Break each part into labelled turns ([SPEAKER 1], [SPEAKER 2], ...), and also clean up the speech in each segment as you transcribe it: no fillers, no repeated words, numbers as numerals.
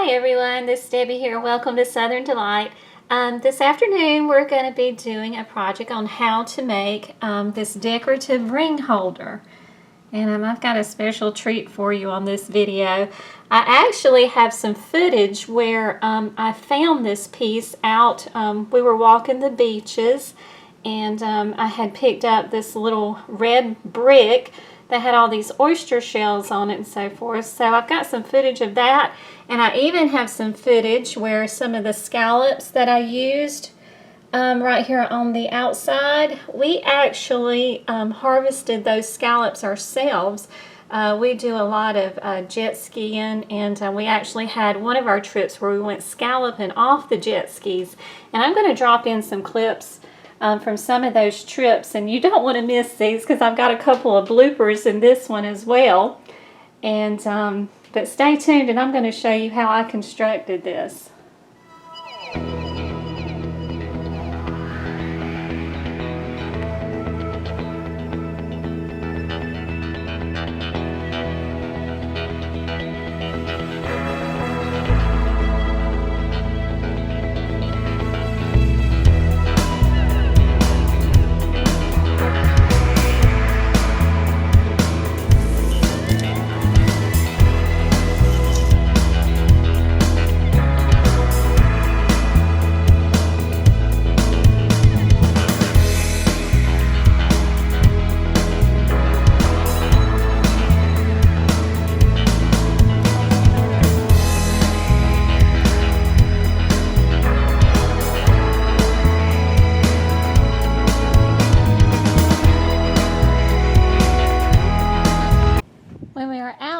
[SPEAKER 1] Hi everyone, this is Debbie here. Welcome to Southern Delight. This afternoon we're going to be doing a project on how to make this decorative ring holder. And I've got a special treat for you on this video. I actually have some footage where I found this piece out. We were walking the beaches and I had picked up this little red brick that had all these oyster shells on it and so forth. So I've got some footage of that, and I even have some footage where some of the scallops that I used right here on the outside, we actually harvested those scallops ourselves. We do a lot of jet skiing, and we actually had one of our trips where we went scalloping off the jet skis. And I'm going to drop in some clips from some of those trips, and you don't want to miss these because I've got a couple of bloopers in this one as well. And but stay tuned, and I'm going to show you how I constructed this.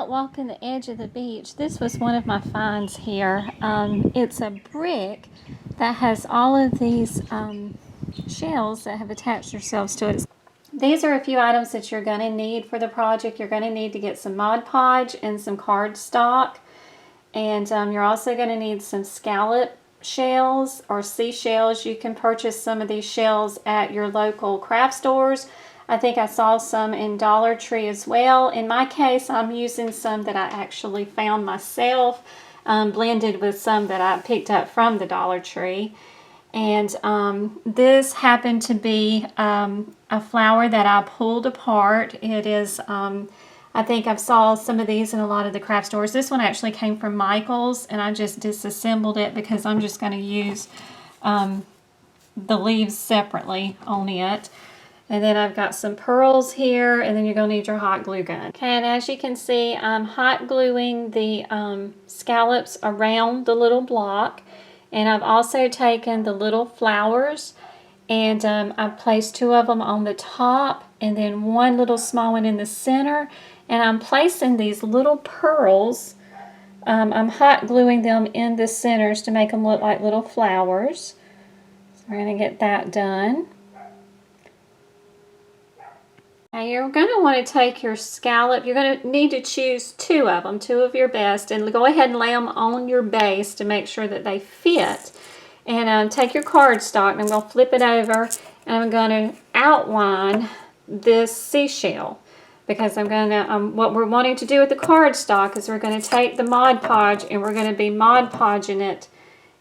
[SPEAKER 1] Walking the edge of the beach, this was one of my finds here. It's a brick that has all of these shells that have attached themselves to it. These are a few items that you're going to need for the project. You're going to need to get some Mod Podge and some cardstock, and you're also going to need some scallop shells or seashells. You can purchase some of these shells at your local craft stores. I think I saw some in Dollar Tree as well. In my case, I'm using some that I actually found myself, blended with some that I picked up from the Dollar Tree. And this happened to be a flower that I pulled apart. It is, I think I saw some of these in a lot of the craft stores. This one actually came from Michael's, and I just disassembled it because I'm just going to use the leaves separately on it. And then I've got some pearls here, and then you're going to need your hot glue gun. Okay, and as you can see, I'm hot gluing the scallops around the little block. And I've also taken the little flowers, and I've placed 2 of them on the top, and then 1 little small one in the center. And I'm placing these little pearls. I'm hot gluing them in the centers to make them look like little flowers. So we're going to get that done. Now you're going to want to take your scallop, you're going to need to choose 2 of them, 2 of your best, and go ahead and lay them on your base to make sure that they fit. And take your cardstock, and I'm going to flip it over, and I'm going to outline this seashell. Because I'm going to, what we're wanting to do with the cardstock is we're going to take the Mod Podge, and we're going to be Mod Podging it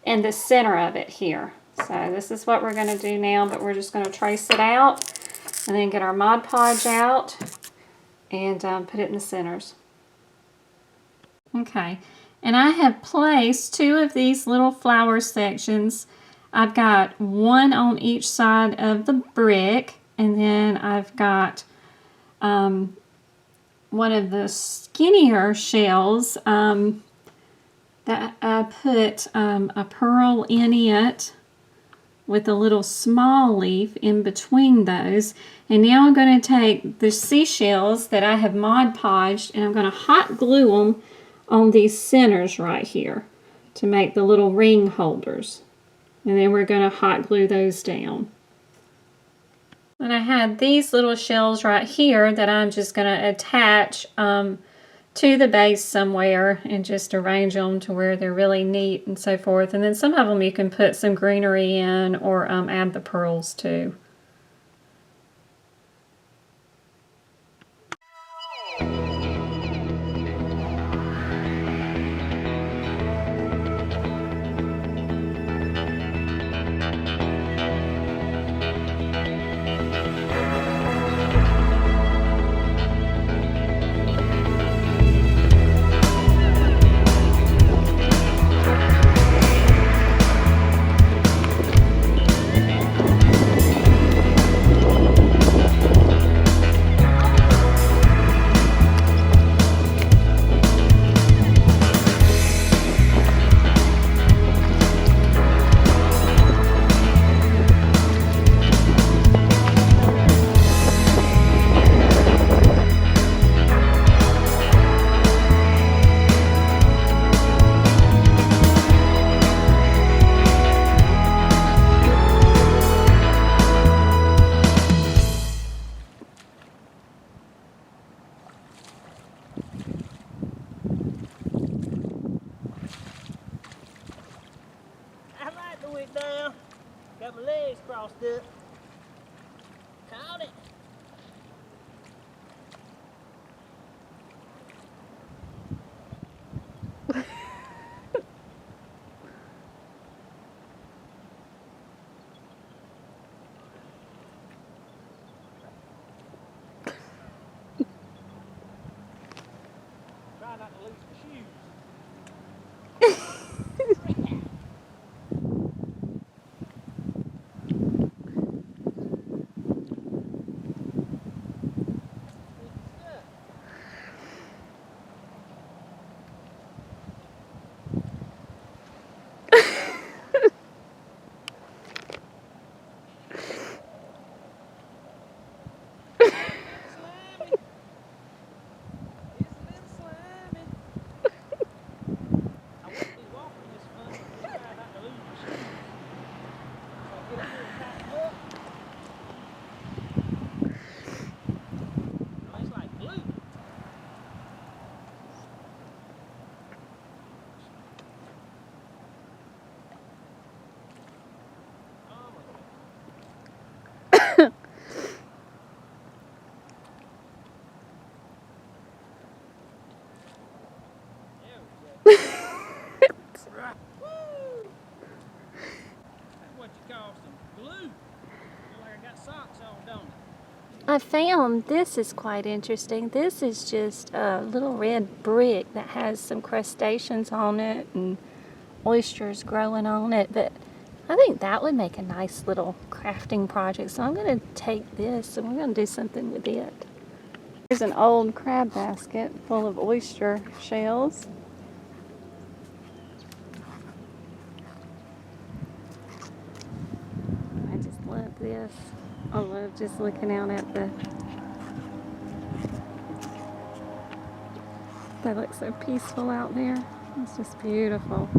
[SPEAKER 1] in the center of it here. So this is what we're going to do now, but we're just going to trace it out. And then get our Mod Podge out and put it in the centers. Okay, and I have placed 2 of these little flower sections. I've got 1 on each side of the brick, and then I've got one of the skinnier shells that I put a pearl in it, with a little small leaf in between those. And now I'm going to take the seashells that I have Mod Podged, and I'm going to hot glue them on these centers right here to make the little ring holders. And then we're going to hot glue those down. And I had these little shells right here that I'm just going to attach to the base somewhere and just arrange them to where they're really neat and so forth. And then some of them you can put some greenery in or add the pearls too.
[SPEAKER 2] Got my legs crossed up. Caught it. Try not to lose my shoes. What you call some glue. Feel like I got socks on, don't it?
[SPEAKER 1] I found this is quite interesting. This is just a little red brick that has some crustaceans on it and oysters growing on it, but I think that would make a nice little crafting project. So I'm going to take this and we're going to do something with it. Here's an old crab basket full of oyster shells. I just love this. I love just looking out at they look so peaceful out there. It's just beautiful.